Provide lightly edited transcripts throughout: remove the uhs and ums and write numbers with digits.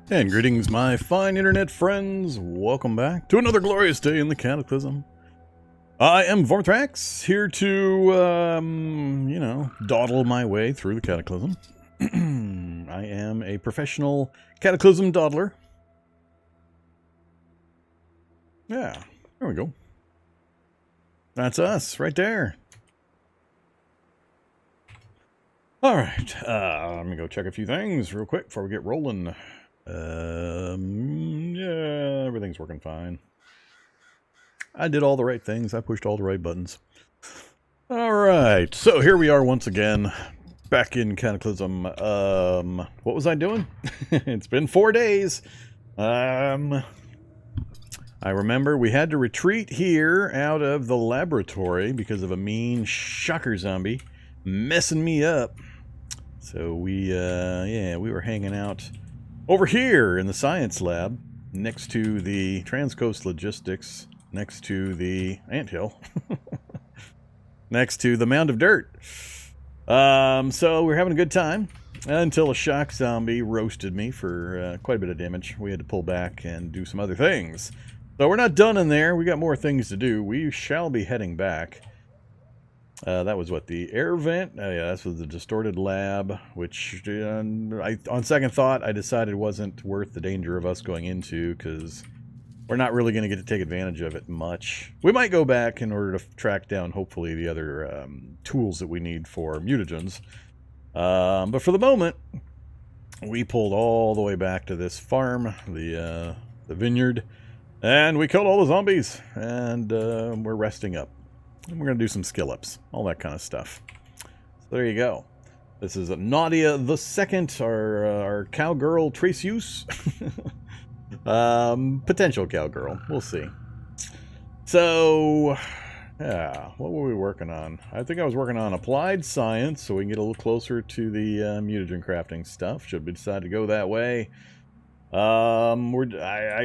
And greetings, my fine internet friends. Welcome back to another glorious day in the Cataclysm. I am Vormthrax, here to, dawdle my way through the Cataclysm. I am a professional Cataclysm dawdler. Yeah, there we go. That's us, right there. Alright, let me go check a few things real quick before we get rolling. Yeah, everything's working fine. I did all the right things. I pushed all the right buttons. Alright, so here we are once again, back in Cataclysm. What was I doing? It's been 4 days. I remember we had to retreat here out of the laboratory because of a mean shocker zombie messing me up. So we were hanging out over here in the science lab, next to the Transcoast Logistics, next to the anthill, next to the mound of dirt. So we're having a good time until a shock zombie roasted me for quite a bit of damage. We had to pull back and do some other things. So we're not done in there. We got more things to do. We shall be heading back. That was what, the air vent? Oh yeah, this was the distorted lab, which on second thought, I decided wasn't worth the danger of us going into, because we're not really going to get to take advantage of it much. We might go back in order to track down, hopefully, the other tools that we need for mutagens. But for the moment, we pulled all the way back to this farm, the vineyard, and we killed all the zombies, and we're resting up. And we're going to do some skill ups, all that kind of stuff. So there you go. This is Nadia the Second, our cowgirl Traceuse. Potential cowgirl. We'll see. So, yeah, what were we working on? I think I was working on applied science, so we can get a little closer to the mutagen crafting stuff. Should we decide to go that way? I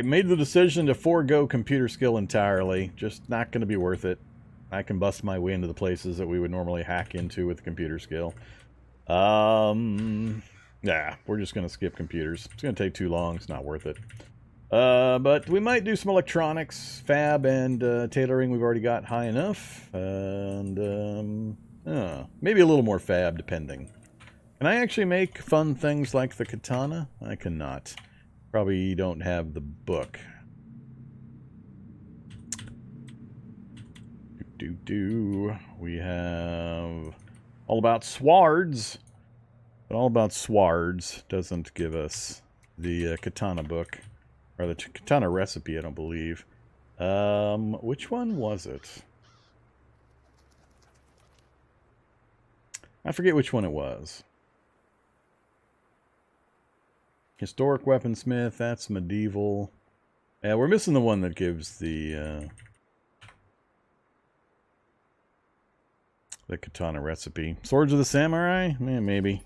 made the decision to forego computer skill entirely. Just not going to be worth it. I can bust my way into the places that we would normally hack into with computer skill. Yeah, we're just going to skip computers. It's going to take too long. It's not worth it. But we might do some electronics, fab, and tailoring. We've already got high enough. And maybe a little more fab, depending. Can I actually make fun things like the katana? I cannot. Probably don't have the book. We have All About Swords. But All About Swords doesn't give us the katana book. Or the katana recipe, I don't believe. Which one was it? I forget which one it was. Historic Weaponsmith, that's medieval. Yeah, we're missing the one that gives the katana recipe. Swords of the Samurai? Yeah, maybe.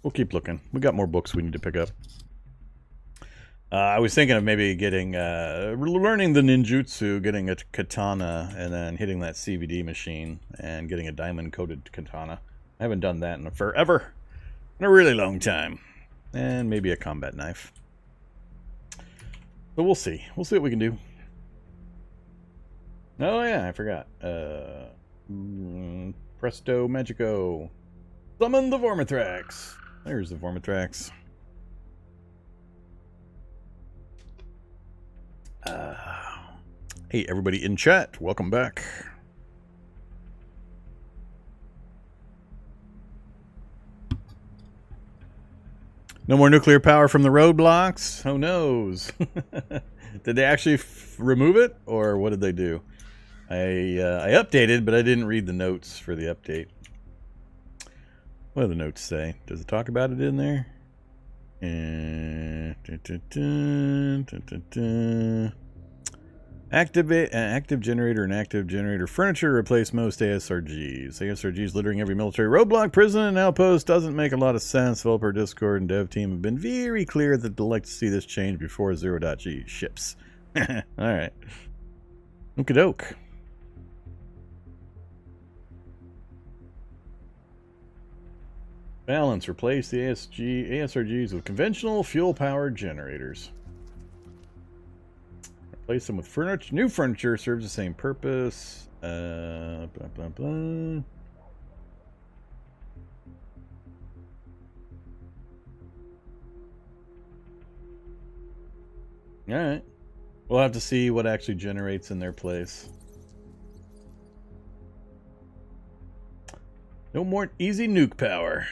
We'll keep looking. We got more books we need to pick up. I was thinking of maybe getting, learning the ninjutsu, getting a katana, and then hitting that CVD machine, and getting a diamond-coated katana. I haven't done that in forever. In a really long time. And maybe a combat knife. But we'll see. We'll see what we can do. Oh yeah, I forgot. Presto Magico. Summon the Vormithrax. There's the Vormithrax. Hey, everybody in chat. Welcome back. No more nuclear power from the roadblocks? Who knows? Did they actually remove it? Or what did they do? I updated, but I didn't read the notes for the update. What do the notes say? Does it talk about it in there? Active generator and active generator furniture replace most ASRGs. ASRGs littering every military roadblock, prison, and outpost doesn't make a lot of sense. Developer, Discord, and dev team have been very clear that they'd like to see this change before 0.g ships. Alright. Okie doke. Balance. Replace the ASRGs with conventional fuel-powered generators. Replace them with furniture. New furniture serves the same purpose. Blah, blah, blah. Alright. We'll have to see what actually generates in their place. No more easy nuke power.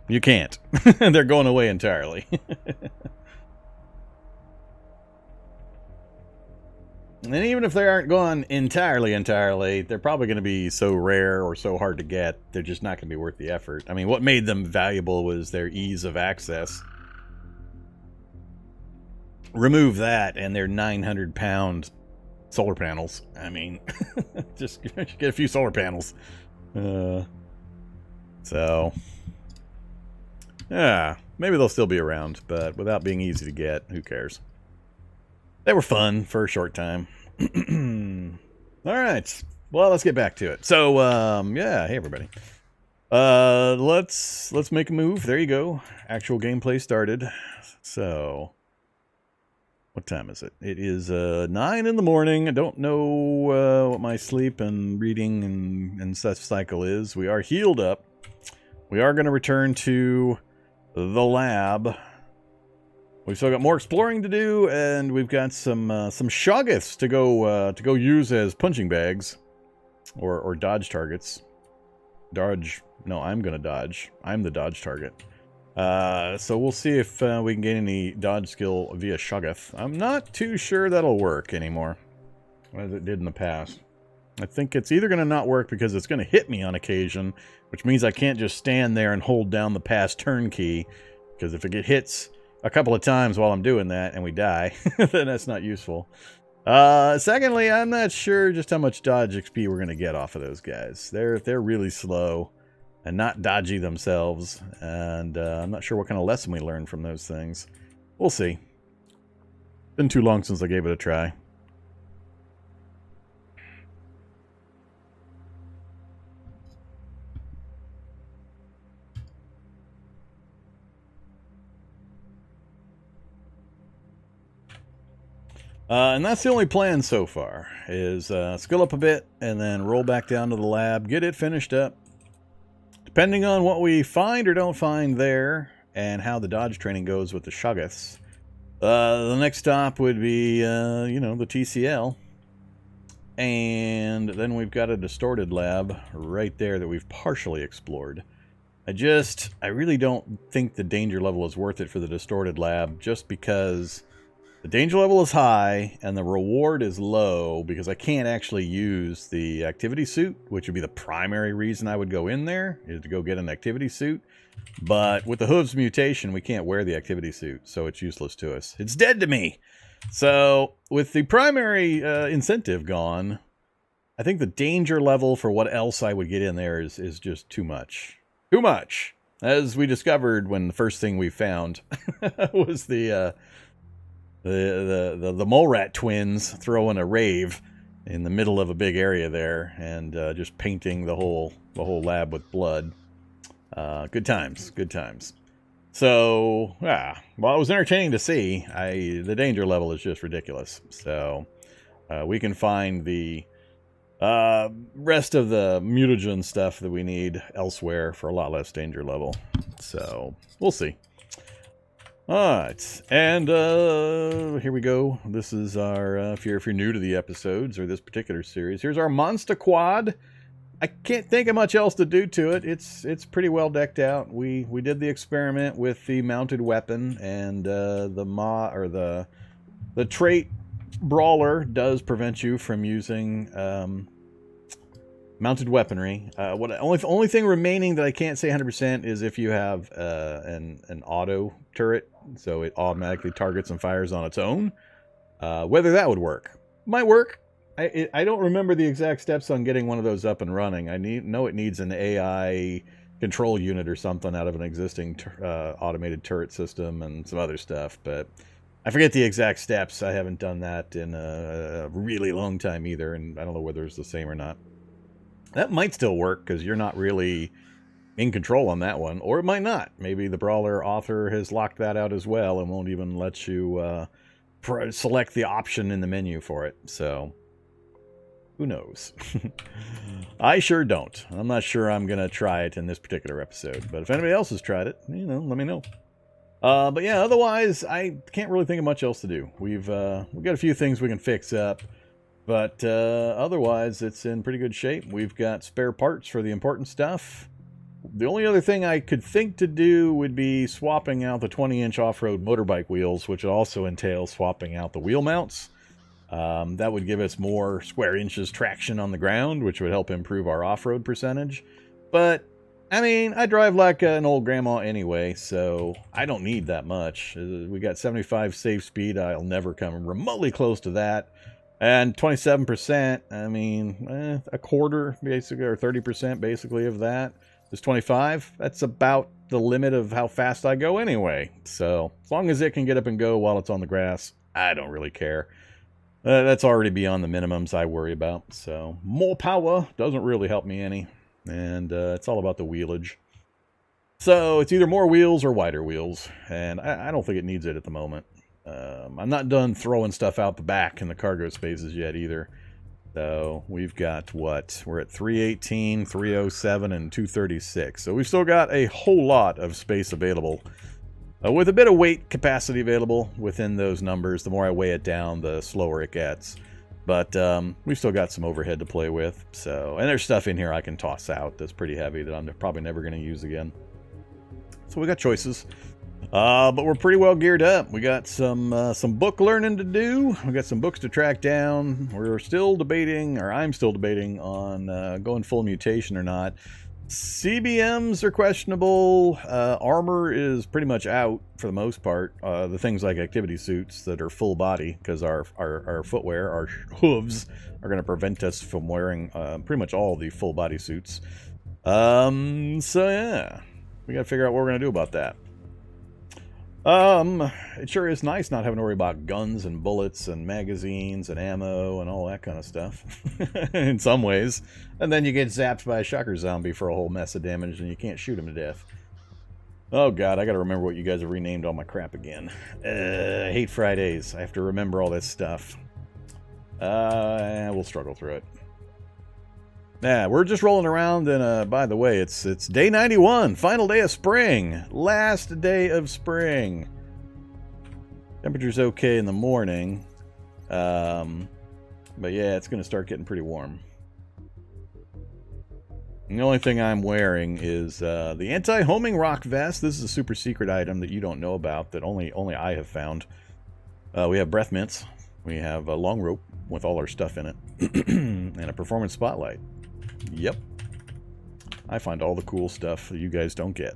You can't. They're going away entirely. And even if they aren't gone entirely, they're probably going to be so rare or so hard to get, they're just not going to be worth the effort. I mean, what made them valuable was their ease of access. Remove that and their 900-pound solar panels. I mean, just get a few solar panels. So, yeah, maybe they'll still be around, but without being easy to get, who cares? They were fun for a short time. All right. Well, let's get back to it. So, yeah, hey everybody. Let's make a move. There you go. Actual gameplay started. So, what time is it? It is 9 in the morning. I don't know what my sleep and reading and such cycle is. We are healed up. We are going to return to the lab. We've still got more exploring to do, and we've got some shoggoths to go use as punching bags, or dodge targets. Dodge? No, I'm gonna dodge. I'm the dodge target. So we'll see if we can gain any dodge skill via shoggoth. I'm not too sure that'll work anymore, as it did in the past. I think it's either gonna not work because it's gonna hit me on occasion, which means I can't just stand there and hold down the pass turn key, because if it hits a couple of times while I'm doing that and we die, then that's not useful. Secondly, I'm not sure just how much dodge XP we're going to get off of those guys. They're really slow and not dodgy themselves, and I'm not sure what kind of lesson we learned from those things. We'll see. Been too long since I gave it a try. And that's the only plan so far, is skill up a bit, and then roll back down to the lab, get it finished up. Depending on what we find or don't find there, and how the dodge training goes with the shoggoths, the next stop would be, you know, the TCL. And then we've got a distorted lab right there that we've partially explored. I really don't think the danger level is worth it for the distorted lab, just because the danger level is high and the reward is low, because I can't actually use the activity suit, which would be the primary reason I would go in there, is to go get an activity suit. But with the Hooves mutation, we can't wear the activity suit, so it's useless to us. It's dead to me! So, with the primary incentive gone, I think the danger level for what else I would get in there is just too much. Too much! As we discovered when the first thing we found was the mole rat twins throwing a rave in the middle of a big area there, and just painting the whole lab with blood. Good times, good times. So, well, it was entertaining to see. The danger level is just ridiculous. So, we can find the rest of the mutagen stuff that we need elsewhere for a lot less danger level. So, we'll see. Alright, and here we go. This is our, if you're new to the episodes or this particular series, here's our Monster Quad. I can't think of much else to do to it. It's pretty well decked out. We did the experiment with the mounted weapon, and the trait Brawler does prevent you from using mounted weaponry. Only thing remaining that I can't say 100% is if you have an auto turret, so it automatically targets and fires on its own. Whether that would work. Might work. I don't remember the exact steps on getting one of those up and running. I know it needs an AI control unit or something out of an existing automated turret system and some other stuff, but I forget the exact steps. I haven't done that in a really long time either, and I don't know whether it's the same or not. That might still work, because you're not really in control on that one, or it might not. Maybe the Brawler author has locked that out as well and won't even let you select the option in the menu for it. So, who knows? I sure don't. I'm not sure I'm going to try it in this particular episode, but if anybody else has tried it, you know, let me know. But yeah, otherwise, I can't really think of much else to do. We've got a few things we can fix up, but otherwise, it's in pretty good shape. We've got spare parts for the important stuff. The only other thing I could think to do would be swapping out the 20-inch off-road motorbike wheels, which also entails swapping out the wheel mounts. That would give us more square inches traction on the ground, which would help improve our off-road percentage. But, I mean, I drive like an old grandma anyway, so I don't need that much. We got 75 safe speed. I'll never come remotely close to that. And 27%, I mean, a quarter, basically, or 30% basically of that. Is 25. That's about the limit of how fast I go anyway. So, as long as it can get up and go while it's on the grass, I don't really care. That's already beyond the minimums I worry about. So, more power doesn't really help me any. And it's all about the wheelage. So, it's either more wheels or wider wheels. And I don't think it needs it at the moment. I'm not done throwing stuff out the back in the cargo spaces yet either. So we've got what? We're at 318, 307, and 236. So we've still got a whole lot of space available. With a bit of weight capacity available within those numbers. The more I weigh it down, the slower it gets. But we've still got some overhead to play with. So, and there's stuff in here I can toss out that's pretty heavy that I'm probably never going to use again. So we got choices. But we're pretty well geared up. We got some book learning to do. We got some books to track down. We're still debating, or I'm still debating on going full mutation or not. CBMs are questionable. Armor is pretty much out for the most part. The things like activity suits that are full body, because our footwear, our hooves, are going to prevent us from wearing pretty much all the full body suits. So yeah, we got to figure out what we're going to do about that. It sure is nice not having to worry about guns and bullets and magazines and ammo and all that kind of stuff. In some ways. And then you get zapped by a shocker zombie for a whole mess of damage and you can't shoot him to death. Oh god, I gotta remember what you guys have renamed all my crap again. I hate Fridays. I have to remember all this stuff. We'll struggle through it. Yeah, we're just rolling around, and by the way, it's day 91, final day of spring, last day of spring. Temperature's okay in the morning, but yeah, it's going to start getting pretty warm. And the only thing I'm wearing is the anti-homing rock vest. This is a super secret item that you don't know about, that only I have found. We have breath mints, we have a long rope with all our stuff in it, and a performance spotlight. Yep. I find all the cool stuff that you guys don't get.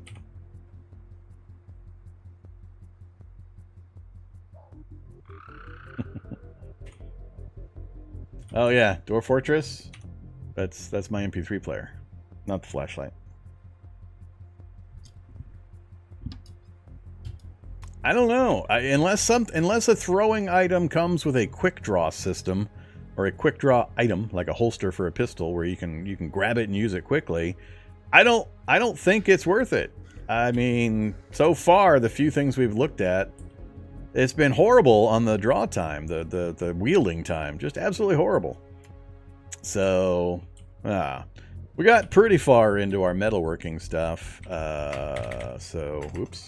Oh yeah, Door Fortress. That's my MP3 player, not the flashlight. I don't know. Unless a throwing item comes with a quick draw system, or a quick draw item like a holster for a pistol where you can grab it and use it quickly, I don't think it's worth it. I mean, so far the few things we've looked at, it's been horrible on the draw time, the wielding time, just absolutely horrible. So, we got pretty far into our metalworking stuff. So, whoops.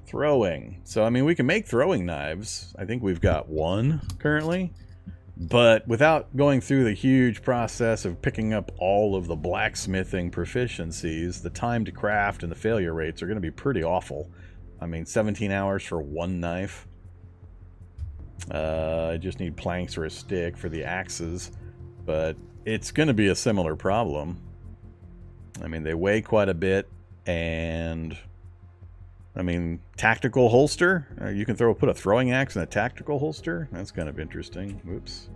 Throwing. So, I mean, we can make throwing knives. I think we've got one currently. But without going through the huge process of picking up all of the blacksmithing proficiencies, the time to craft and the failure rates are going to be pretty awful. I mean, 17 hours for one knife. I just need planks or a stick for the axes. But it's going to be a similar problem. I mean, they weigh quite a bit. And, I mean, tactical holster. You can put a throwing axe in a tactical holster. That's kind of interesting. Oops.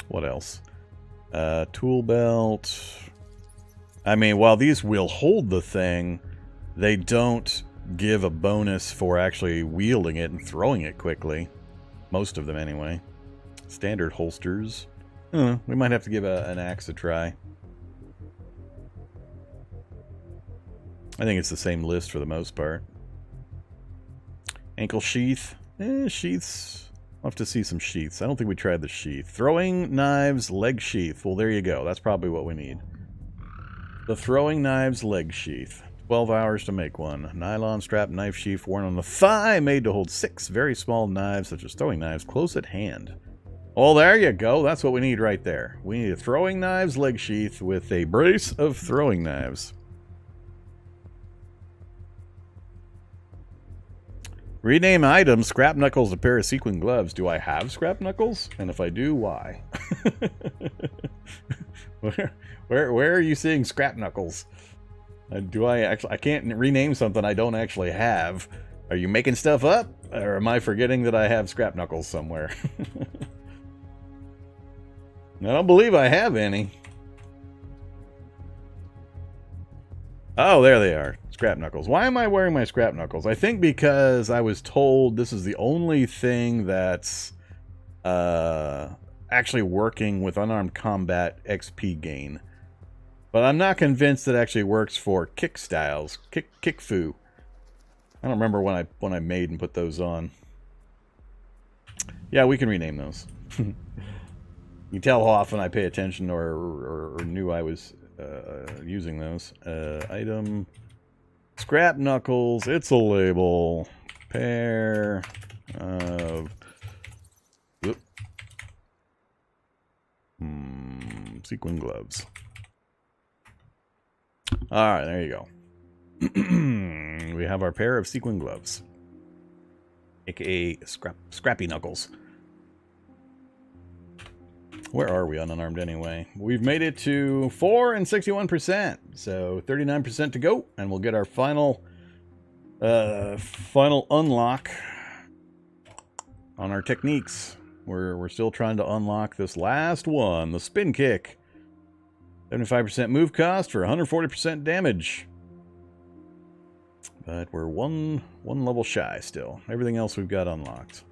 What else? Tool belt. I mean, while these will hold the thing, they don't give a bonus for actually wielding it and throwing it quickly. Most of them, anyway. Standard holsters. We might have to give an axe a try. I think it's the same list for the most part. Ankle sheath. Sheaths. I'll have to see some sheaths. I don't think we tried the sheath. Throwing knives, leg sheath. Well, there you go. That's probably what we need. The throwing knives, leg sheath. 12 hours to make one. Nylon strap knife sheath worn on the thigh, made to hold 6 very small knives, such as throwing knives, close at hand. Well, there you go. That's what we need right there. We need a throwing knives leg sheath with a brace of throwing knives. Rename item, scrap knuckles, a pair of sequin gloves. Do I have scrap knuckles? And if I do, why? Where are you seeing scrap knuckles? Do I actually? I can't rename something I don't actually have. Are you making stuff up? Or am I forgetting that I have scrap knuckles somewhere? I don't believe I have any. Oh, there they are. Scrap knuckles. Why am I wearing my scrap knuckles? I think because I was told this is the only thing that's actually working with Unarmed Combat XP gain. But I'm not convinced it actually works for kick styles. Kick fu. I don't remember when I made and put those on. Yeah, we can rename those. You tell how often I pay attention or knew I was using those. Item. Scrap knuckles. It's a label. Pair of sequin gloves. Alright, there you go. We have our pair of sequin gloves. AKA scrappy knuckles. Where are we on Unarmed anyway? We've made it to 4 and 61%. So 39% to go. And we'll get our final unlock on our techniques. We're still trying to unlock this last one. The spin kick. 75% move cost for 140% damage. But we're one level shy still. Everything else we've got unlocked.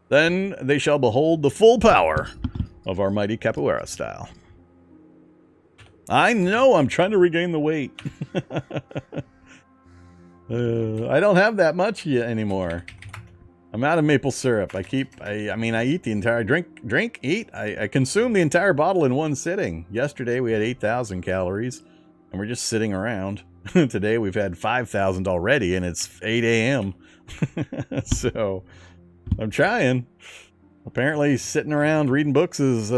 Then they shall behold the full power of our mighty Capoeira style. I know, I'm trying to regain the weight. I don't have that much yet anymore. I'm out of maple syrup. I eat the entire eat. I consume the entire bottle in one sitting. Yesterday we had 8,000 calories and we're just sitting around. Today we've had 5,000 already and it's 8 a.m. So I'm trying. Apparently sitting around reading books is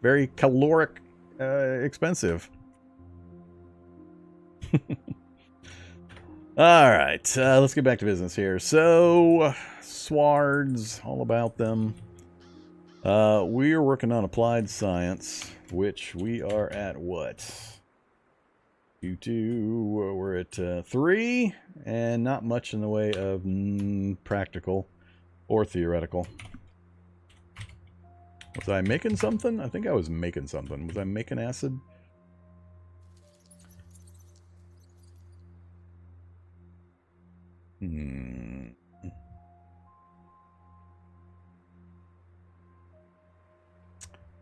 very caloric expensive. Alright, let's get back to business here. So, swards, all about them. We are working on applied science, which we are at what? We're at 3, and not much in the way of practical or theoretical. Was I making something? I think I was making something. Was I making acid?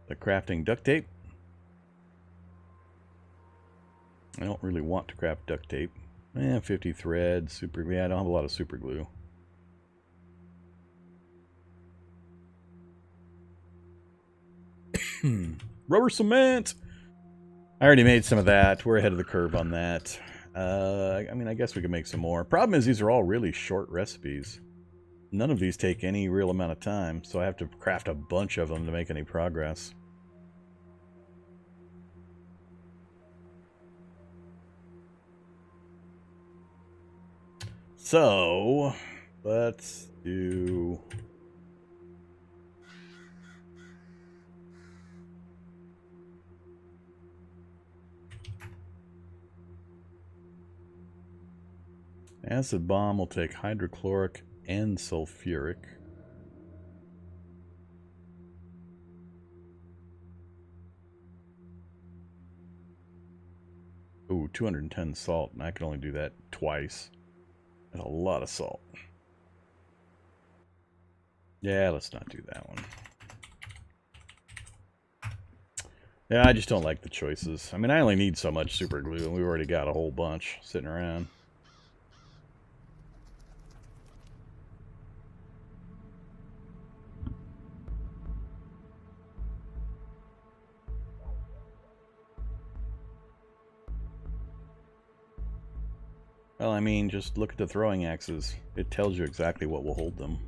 The crafting duct tape. I don't really want to craft duct tape. 50 thread, super. Yeah, I don't have a lot of super glue. Rubber cement. I already made some of that. We're ahead of the curve on that. I mean, I guess we could make some more. Problem is, these are all really short recipes. None of these take any real amount of time, so I have to craft a bunch of them to make any progress. So, let's do... Acid bomb will take hydrochloric and sulfuric. Ooh, 210 salt, and I can only do that twice. That's a lot of salt. Yeah, let's not do that one. Yeah, I just don't like the choices. I mean, I only need so much super glue, and we've already got a whole bunch sitting around. Well, I mean, just look at the throwing axes. It tells you exactly what will hold them.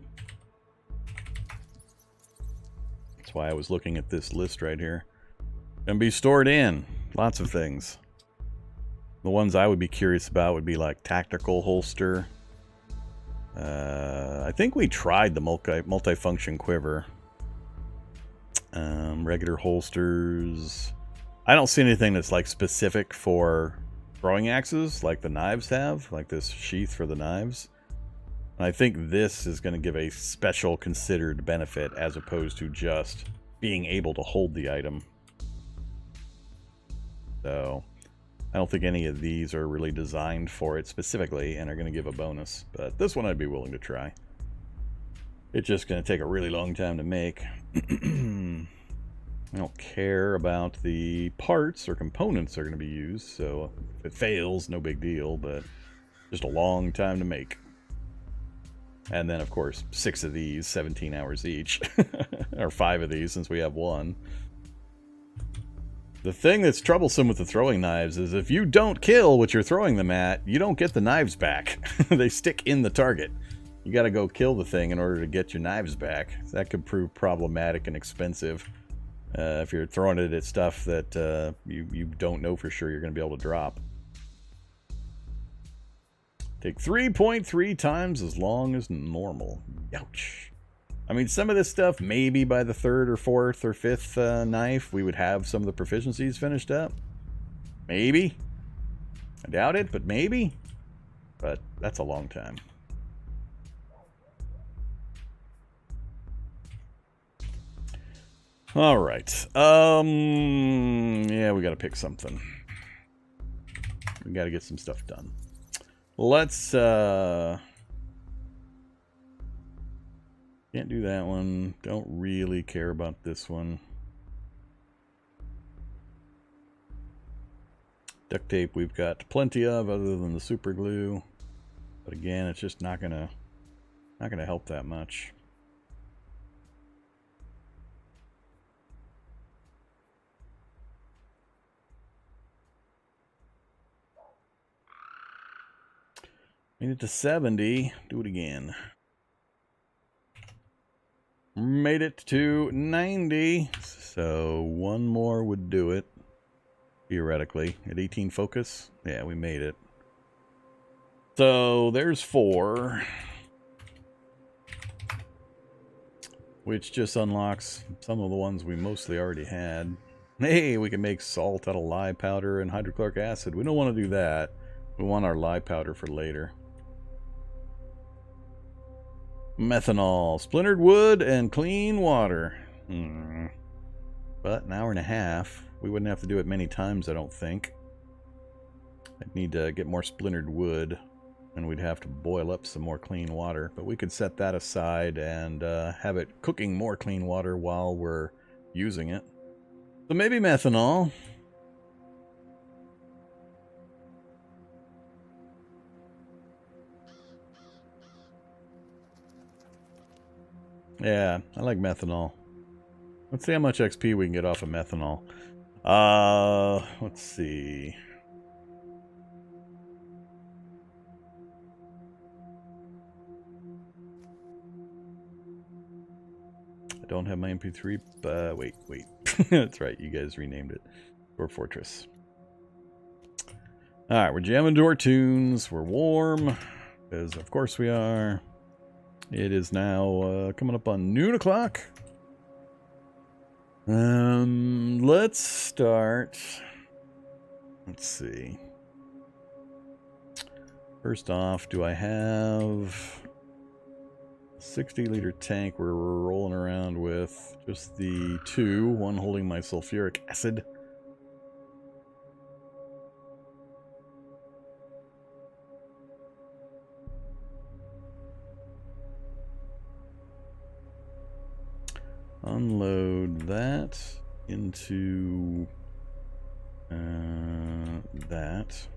That's why I was looking at this list right here. And be stored in. Lots of things. The ones I would be curious about would be like tactical holster. I think we tried the multi-function quiver. Regular holsters. I don't see anything that's like specific for throwing axes like the knives have, like this sheath for the knives. And I think this is going to give a special considered benefit as opposed to just being able to hold the item. So I don't think any of these are really designed for it specifically and are going to give a bonus, but this one I'd be willing to try. It's just going to take a really long time to make. I don't care about the parts or components that are going to be used, so if it fails, no big deal, but just a long time to make. And then, of course, 6 of these, 17 hours each. Or 5 of these, since we have 1. The thing that's troublesome with the throwing knives is if you don't kill what you're throwing them at, you don't get the knives back. They stick in the target. You got to go kill the thing in order to get your knives back. That could prove problematic and expensive. If you're throwing it at stuff that you don't know for sure you're going to be able to drop. Take 3.3 times as long as normal. Ouch. I mean, some of this stuff, maybe by the 3rd or 4th or 5th knife, we would have some of the proficiencies finished up. Maybe. I doubt it, but maybe. But that's a long time. All right. Yeah, we got to pick something. We got to get some stuff done. Let's, can't do that one. Don't really care about this one. Duct tape we've got plenty of other than the super glue. But again, it's just not gonna help that much. Made it to 70. Do it again. Made it to 90. So one more would do it. Theoretically. At 18 focus. Yeah, we made it. So there's 4. Which just unlocks some of the ones we mostly already had. Hey, we can make salt out of lye powder and hydrochloric acid. We don't want to do that. We want our lye powder for later. Methanol, splintered wood, and clean water. But an hour and a half. We wouldn't have to do it many times, I don't think. I'd need to get more splintered wood, and we'd have to boil up some more clean water. But we could set that aside and have it cooking more clean water while we're using it. So maybe methanol. Yeah, I like methanol. Let's see how much XP we can get off of methanol. Let's see. I don't have my MP3, but wait. That's right, you guys renamed it. Or Fortress. Alright, we're jamming to our tunes. We're warm, because of course we are. It is now coming up on noon o'clock. Let's start. Let's see. First off, do I have 60-liter tank we're rolling around with? Just the 2, one holding my sulfuric acid. unload that into that.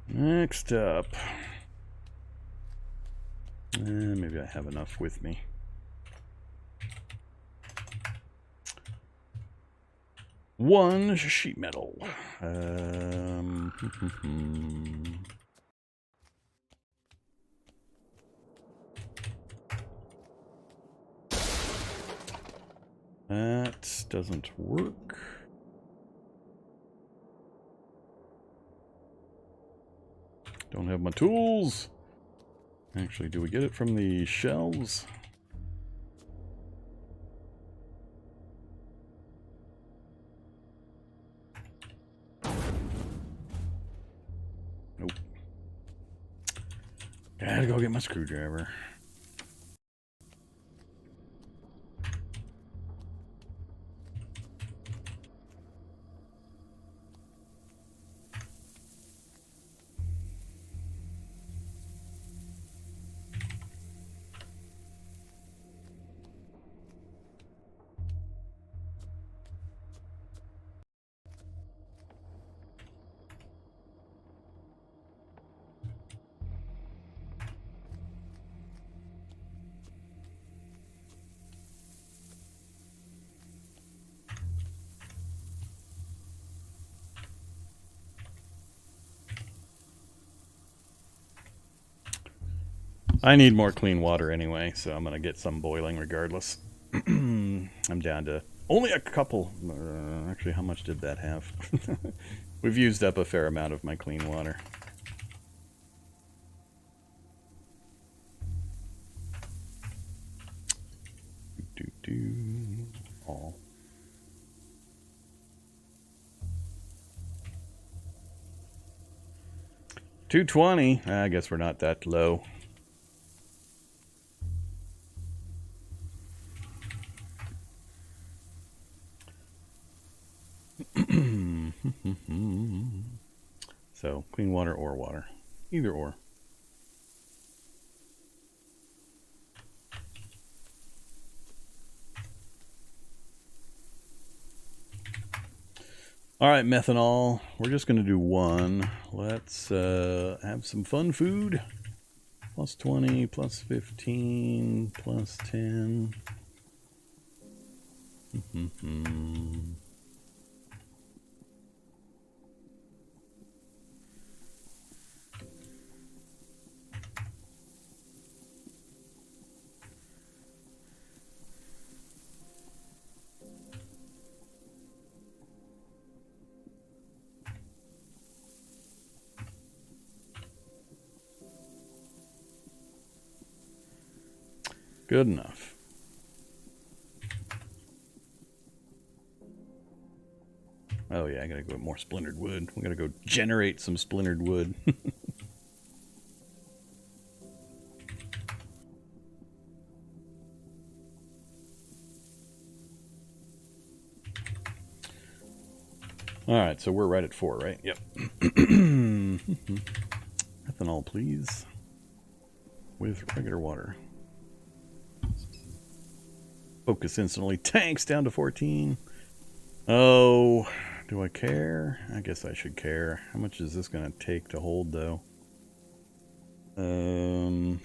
Next up, maybe I have enough with me. One sheet metal. That doesn't work. Don't have my tools. Actually, do we get it from the shelves? Nope. Gotta go get my screwdriver. I need more clean water anyway, so I'm going to get some boiling regardless. I'm down to only a couple. Actually, how much did that have? We've used up a fair amount of my clean water. All. $220. I guess we're not that low. So, clean water or water. Either or. Alright, methanol. We're just going to do one. Let's have some fun food. Plus 20, plus 15, plus 10. Good enough. Oh yeah, I gotta go with more splintered wood. We gotta go generate some splintered wood. Alright, so we're right at 4, right? Yep. Ethanol, please. With regular water. Focus instantly. Tanks down to 14. Oh, do I care? I guess I should care. How much is this going to take to hold, though? Gallon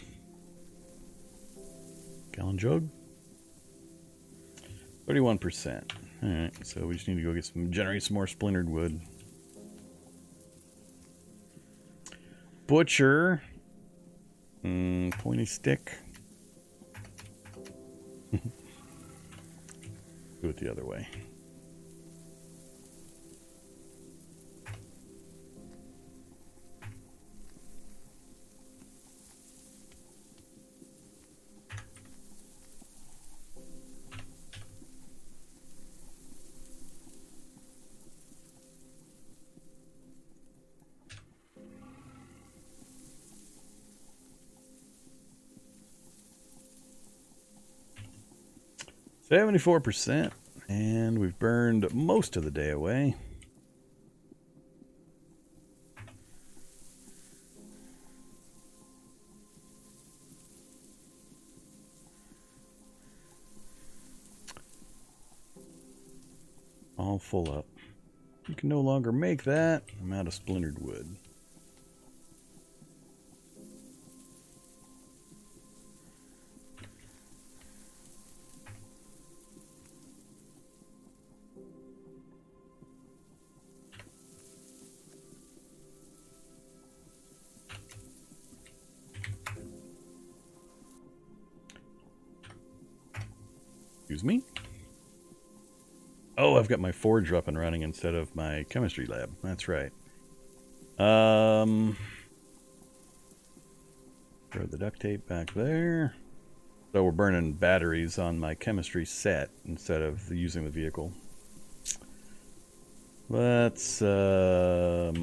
jug? 31%. Alright, so we just need to go get generate some more splintered wood. Butcher. Pointy stick. Do it the other way. $74%, and we've burned most of the day away. All full up. You can no longer make that. I'm out of splintered wood. Excuse me? Oh, I've got my forge up and running instead of my chemistry lab. That's right. Throw the duct tape back there. So we're burning batteries on my chemistry set instead of using the vehicle. Let's I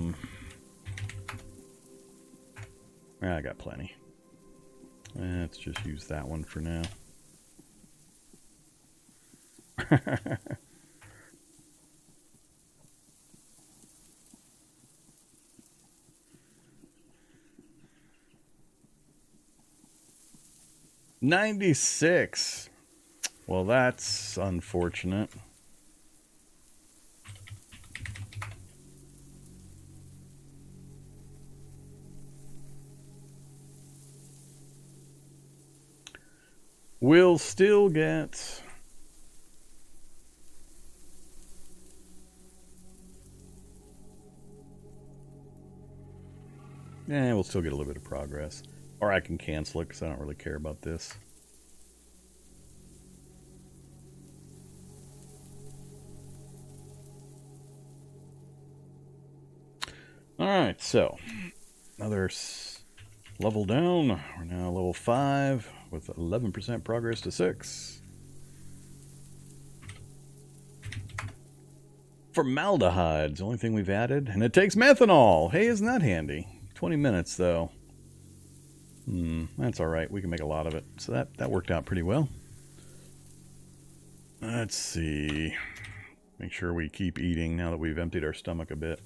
got plenty. Let's just use that one for now. 96. Well, that's unfortunate. We'll still get... Yeah, we'll still get a little bit of progress. Or I can cancel it because I don't really care about this. Alright, so another level down. We're now level 5 with 11% progress to 6. Formaldehyde's the only thing we've added. And it takes methanol. Hey, isn't that handy? 20 minutes, though. That's alright. We can make a lot of it. So that worked out pretty well. Let's see. Make sure we keep eating now that we've emptied our stomach a bit.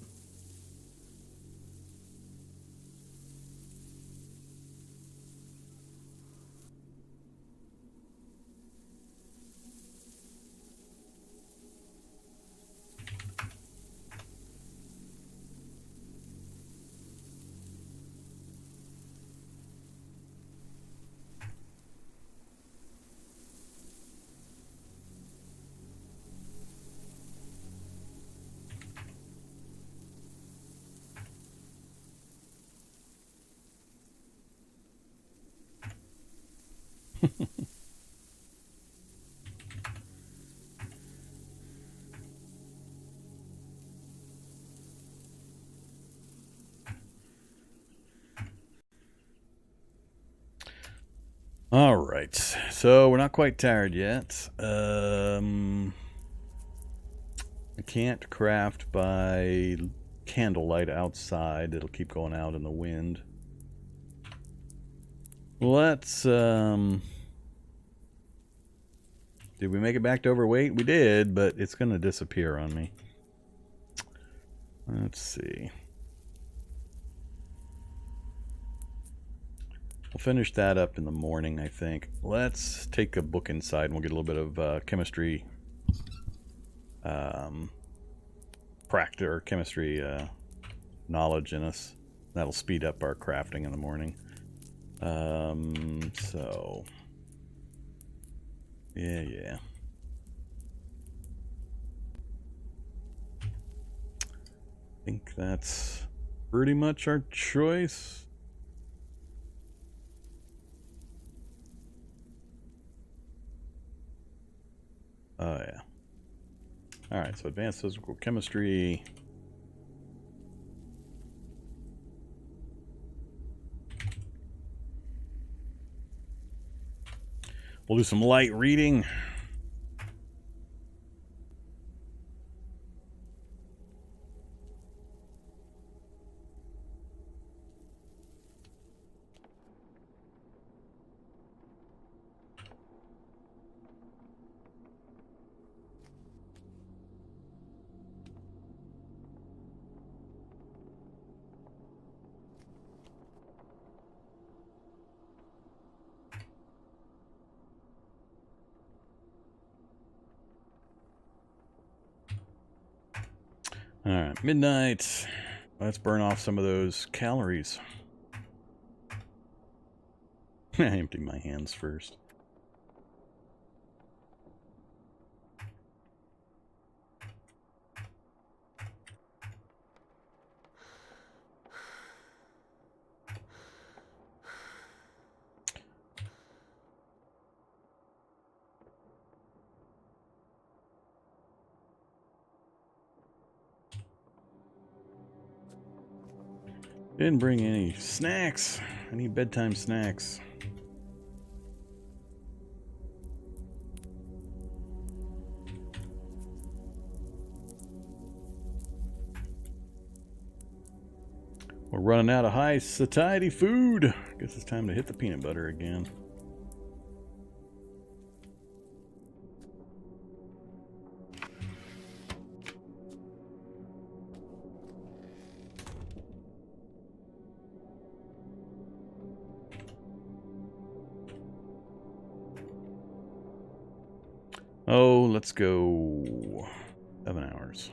Alright, so we're not quite tired yet. I can't craft by candlelight outside. It'll keep going out in the wind. Let's, did we make it back to overweight? We did, but it's going to disappear on me. Let's see. We'll finish that up in the morning, I think. Let's take a book inside and we'll get a little bit of chemistry chemistry knowledge in us. That'll speed up our crafting in the morning. So yeah. I think that's pretty much our choice. Oh yeah. Alright, so advanced physical chemistry. We'll do some light reading. Alright, midnight. Let's burn off some of those calories. I empty my hands first. Didn't bring any snacks. I need bedtime snacks. We're running out of high satiety food. Guess it's time to hit the peanut butter again. Oh, let's go 7 hours.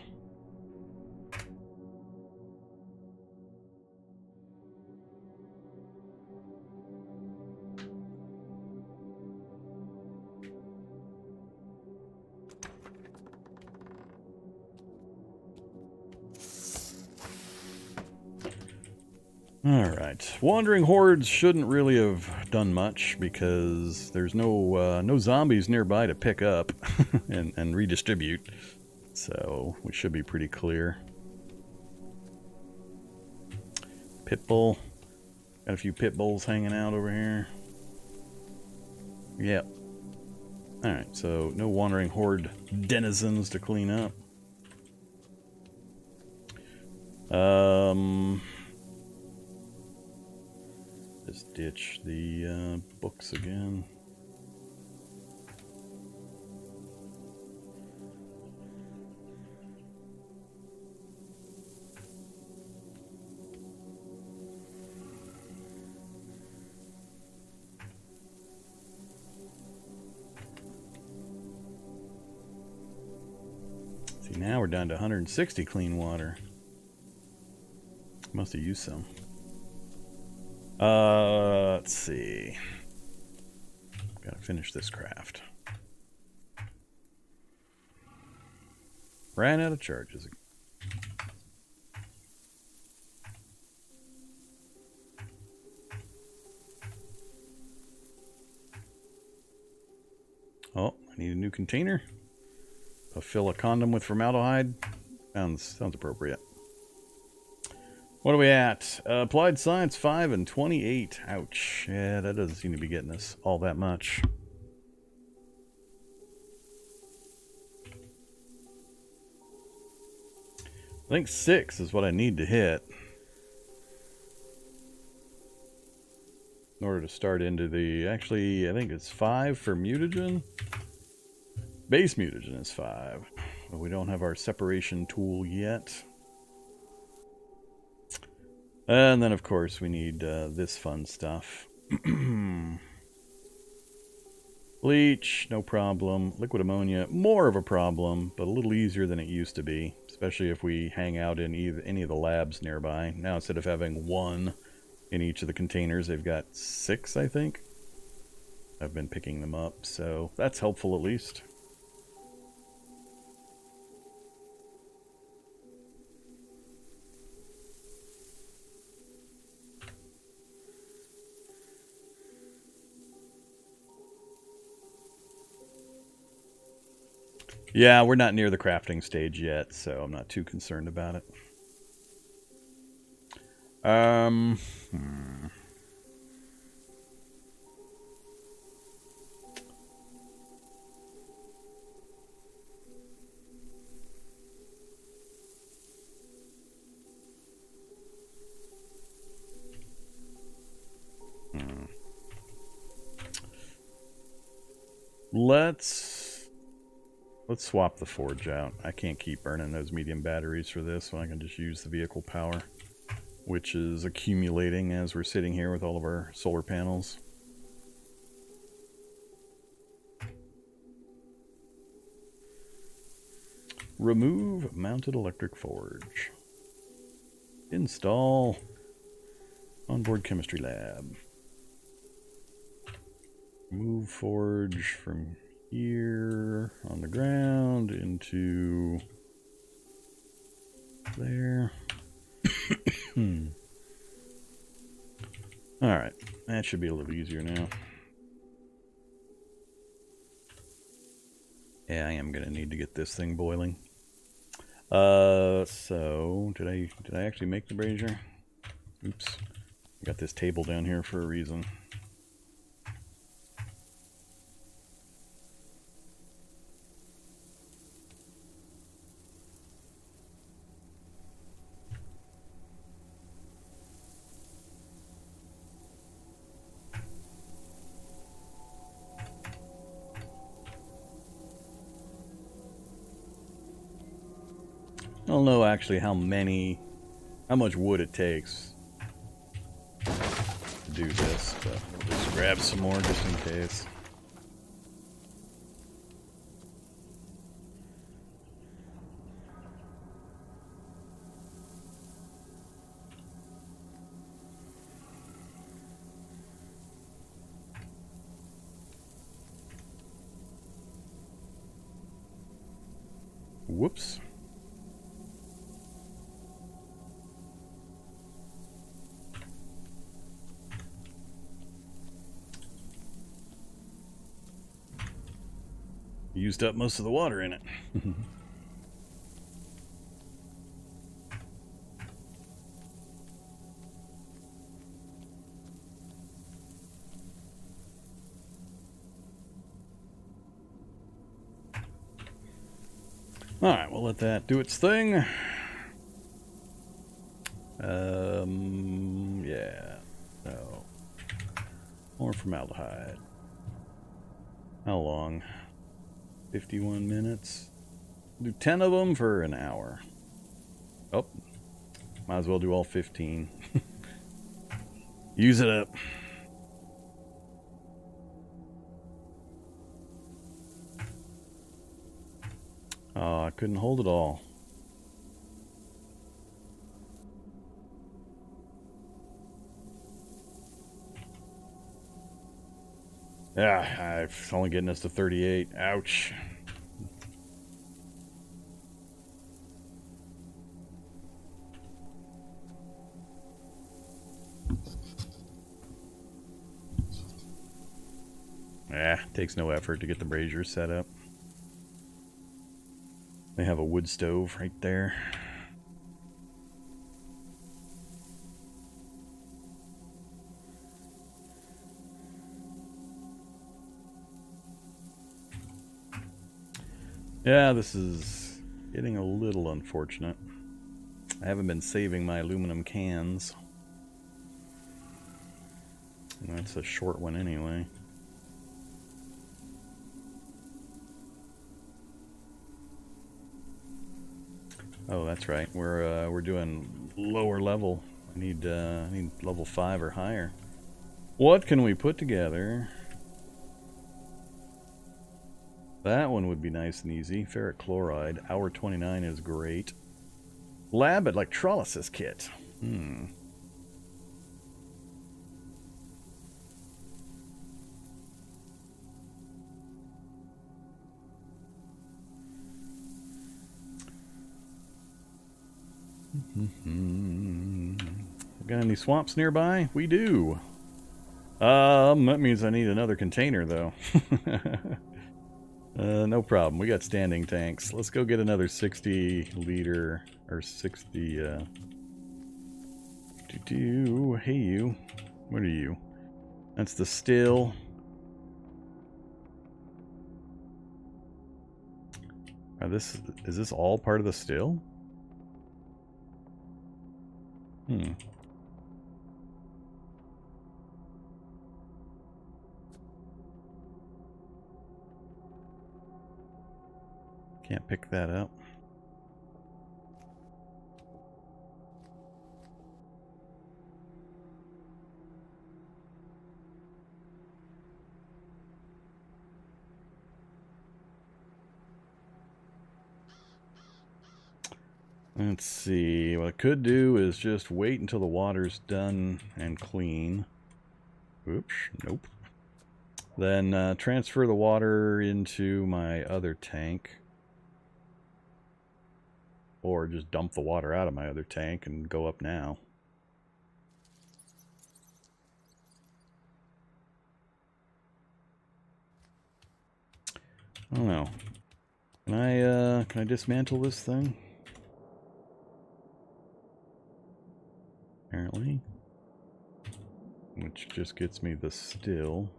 Alright, wandering hordes shouldn't really have done much because there's no zombies nearby to pick up and redistribute, so we should be pretty clear. Pitbull, got a few pit bulls hanging out over here. Yep. Alright, so no wandering horde denizens to clean up. Just ditch the books again. See, now we're down to 160 clean water. Must have used some. Let's see. Gotta finish this craft. Ran out of charges. Oh, I need a new container. I'll fill a condom with formaldehyde. Sounds appropriate. What are we at? Applied Science 5 and 28. Ouch. Yeah, that doesn't seem to be getting us all that much. I think 6 is what I need to hit in order to start into the... Actually, I think it's 5 for mutagen. Base mutagen is 5. But we don't have our separation tool yet. And then, of course, we need this fun stuff. Bleach, no problem. Liquid ammonia, more of a problem, but a little easier than it used to be, especially if we hang out in any of the labs nearby. Now, instead of having one in each of the containers, they've got 6, I think. I've been picking them up, so that's helpful at least. Yeah, we're not near the crafting stage yet, so I'm not too concerned about it. Let's swap the forge out. I can't keep burning those medium batteries for this, so I can just use the vehicle power, which is accumulating as we're sitting here with all of our solar panels. Remove mounted electric forge. Install onboard chemistry lab. Move forge from here on the ground into there. Alright, that should be a little easier now. Yeah, I am gonna need to get this thing boiling. So did I actually make the brazier? Oops. I got this table down here for a reason. I don't know actually how much wood it takes to do this, but we'll just grab some more just in case. Whoops. Used up most of the water in it. Alright, we'll let that do its thing. Yeah. So, more formaldehyde. How long? 51 minutes. Do 10 of them for an hour. Oh, might as well do all 15. Use it up. Oh, I couldn't hold it all. Yeah, I've only getting us to 38. Ouch. Takes no effort to get the brazier set up. They have a wood stove right there. Yeah, this is getting a little unfortunate. I haven't been saving my aluminum cans. And that's a short one anyway. Oh, that's right. We're doing lower level. I need level 5 or higher. What can we put together? That one would be nice and easy. Ferric chloride. Hour 29 is great. Lab electrolysis kit. Got any swamps nearby? We do. That means I need another container, though. No problem. We got standing tanks. Let's go get another 60 liter or 60. Hey, you. What are you? That's the still. Is this all part of the still? Can't pick that up. Let's see. What I could do is just wait until the water's done and clean. Oops, nope. Then transfer the water into my other tank. Or just dump the water out of my other tank and go up now. I don't know. Can I dismantle this thing? Apparently. Which just gets me the still.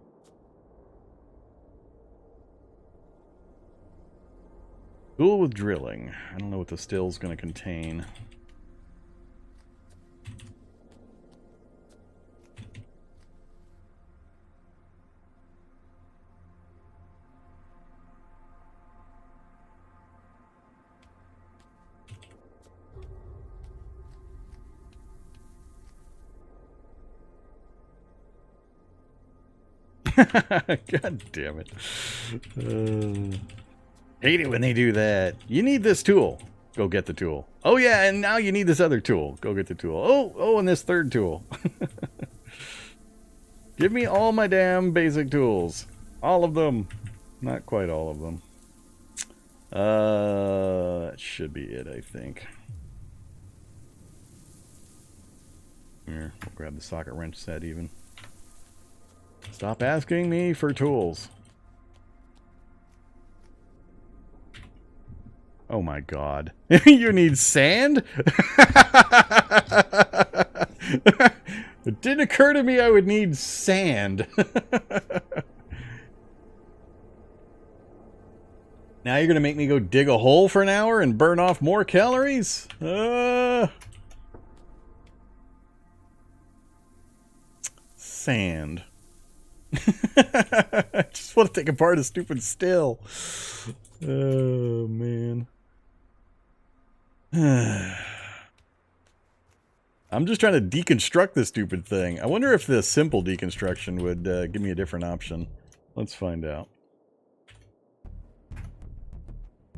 Tool with drilling. I don't know what the still's going to contain. God damn it. Hate it when they do that. You need this tool. Go get the tool. Oh yeah, and now you need this other tool. Go get the tool. Oh, and this third tool. Give me all my damn basic tools. All of them. Not quite all of them. That should be it, I think. Here, we'll grab the socket wrench set even. Stop asking me for tools. Oh my god. You need sand? It didn't occur to me I would need sand. Now you're gonna make me go dig a hole for an hour and burn off more calories? Sand. I just want to take apart a stupid still. Oh, man. I'm just trying to deconstruct this stupid thing. I wonder if the simple deconstruction would give me a different option. Let's find out.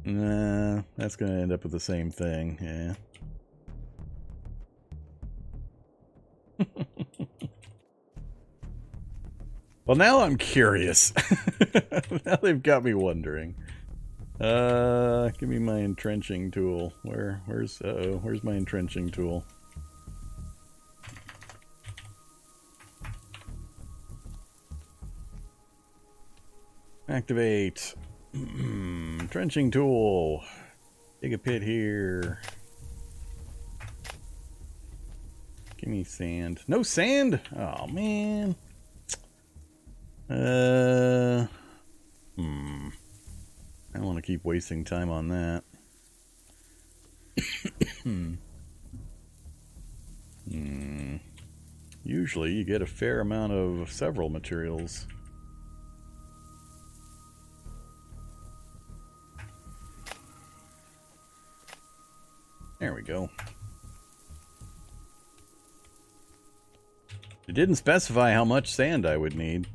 Nah, that's going to end up with the same thing. Yeah. Well, now I'm curious. Now they've got me wondering. Give me my entrenching tool. Where's my entrenching tool? Activate. Entrenching tool. Dig a pit here. Give me sand. No sand? Oh, man. I don't want to keep wasting time on that. Usually you get a fair amount of several materials. There we go. It didn't specify how much sand I would need.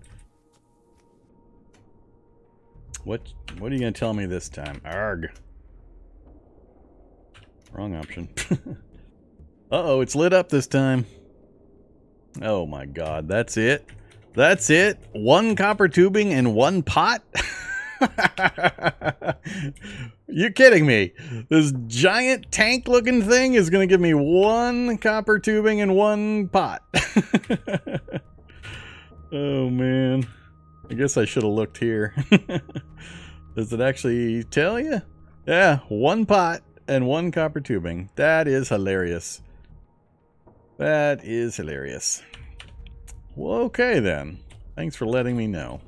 What are you going to tell me this time? Arg. Wrong option. Uh-oh, it's lit up this time. Oh my god, that's it? That's it? 1 copper tubing and 1 pot? You're kidding me. This giant tank-looking thing is going to give me 1 copper tubing and 1 pot. Oh, man. I guess I should have looked here. Does it actually tell you? Yeah, 1 pot and 1 copper tubing. That is hilarious. That is hilarious. Well, okay then. Thanks for letting me know.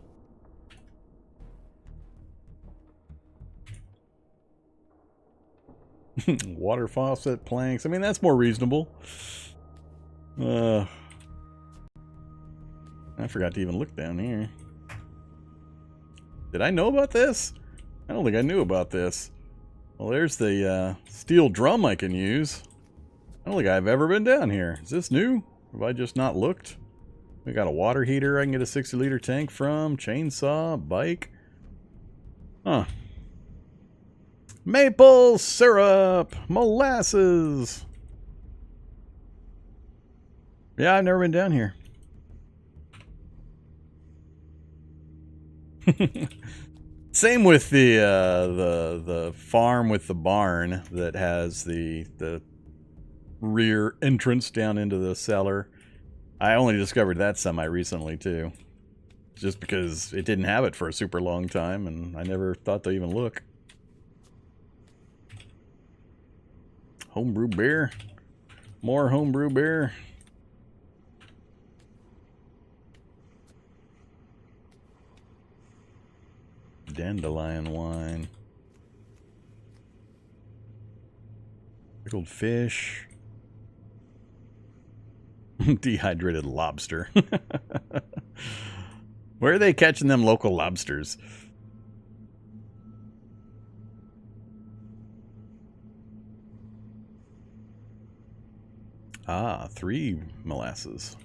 Water faucet planks. I mean, that's more reasonable. I forgot to even look down here. Did I know about this? I don't think I knew about this. Well, there's the steel drum I can use. I don't think I've ever been down here. Is this new? Have I just not looked? We got a water heater I can get a 60-liter tank from. Chainsaw, bike. Huh. Maple syrup, molasses. Yeah, I've never been down here. Same with the farm with the barn that has the rear entrance down into the cellar. I only discovered that semi-recently too. Just because it didn't have it for a super long time and I never thought to even look. Homebrew beer. More homebrew beer. Dandelion wine. Pickled fish. Dehydrated lobster. Where are they catching them local lobsters? Ah, 3 molasses.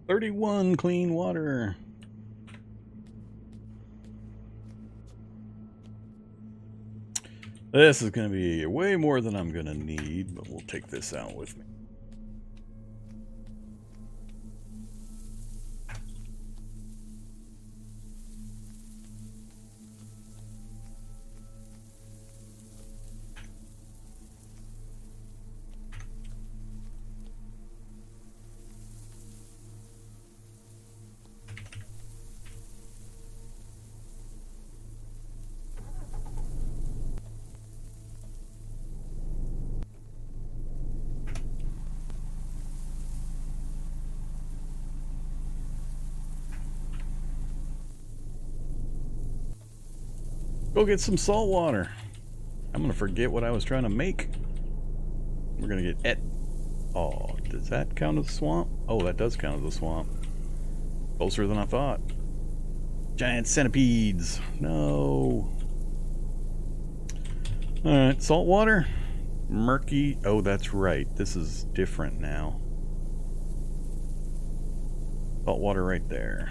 $31 clean water. This is going to be way more than I'm going to need, but we'll take this out with me. Go get some salt water. I'm gonna forget what I was trying to make. We're gonna get et. Oh, does that count as a swamp? Oh, that does count as a swamp. Closer than I thought. Giant centipedes. No. Alright, salt water. Murky. Oh, that's right. This is different now. Salt water right there.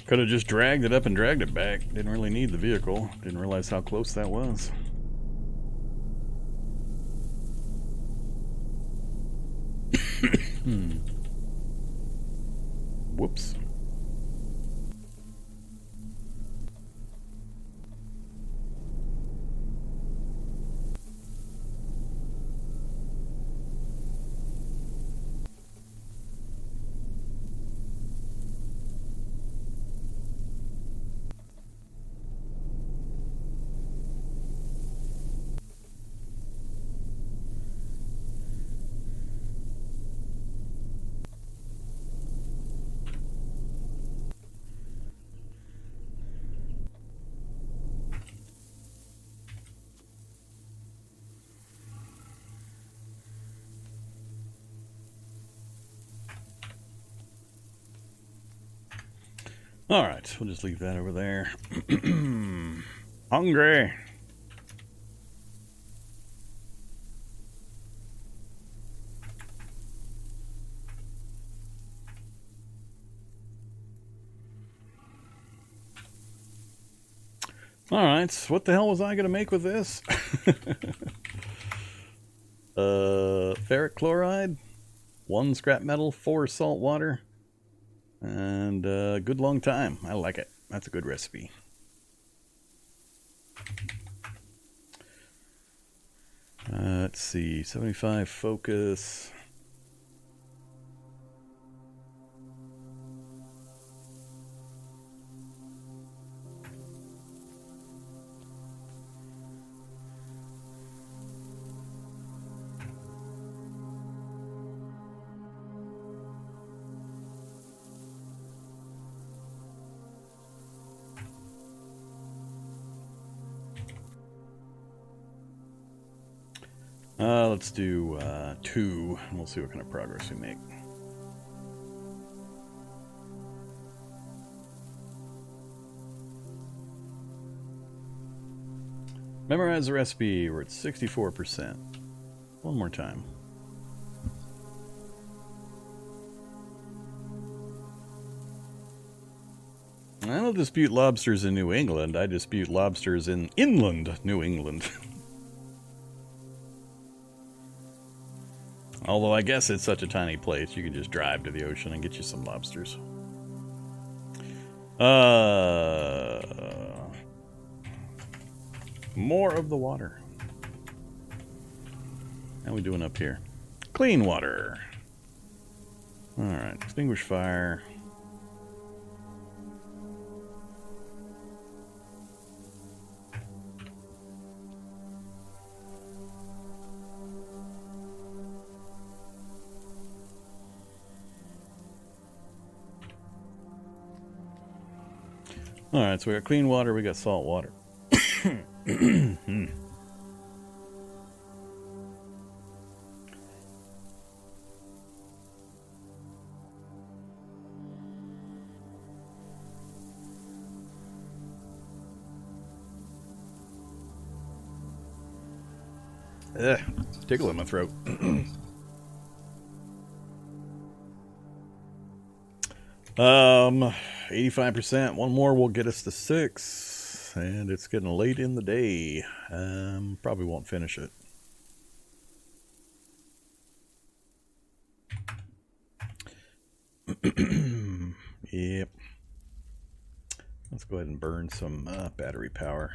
Could have just dragged it up and dragged it back. Didn't really need the vehicle. Didn't realize how close that was. Whoops. Alright, we'll just leave that over there. Hungry! Alright, what the hell was I going to make with this? Ferric chloride, 1 scrap metal, 4 salt water. And good long time. I like it. That's a good recipe. Let's see. 75 focus. Let's do 2, and we'll see what kind of progress we make. Memorize the recipe. We're at 64%. One more time. I don't dispute lobsters in New England. I dispute lobsters in inland New England. Although I guess it's such a tiny place, you can just drive to the ocean and get you some lobsters. More of the water. How are we doing up here? Clean water. Alright, extinguish fire. Alright, so we got clean water, we got salt water. Tickle in my throat. 85%. One more will get us to 6, and it's getting late in the day. Probably won't finish it. Yep. Let's go ahead and burn some battery power.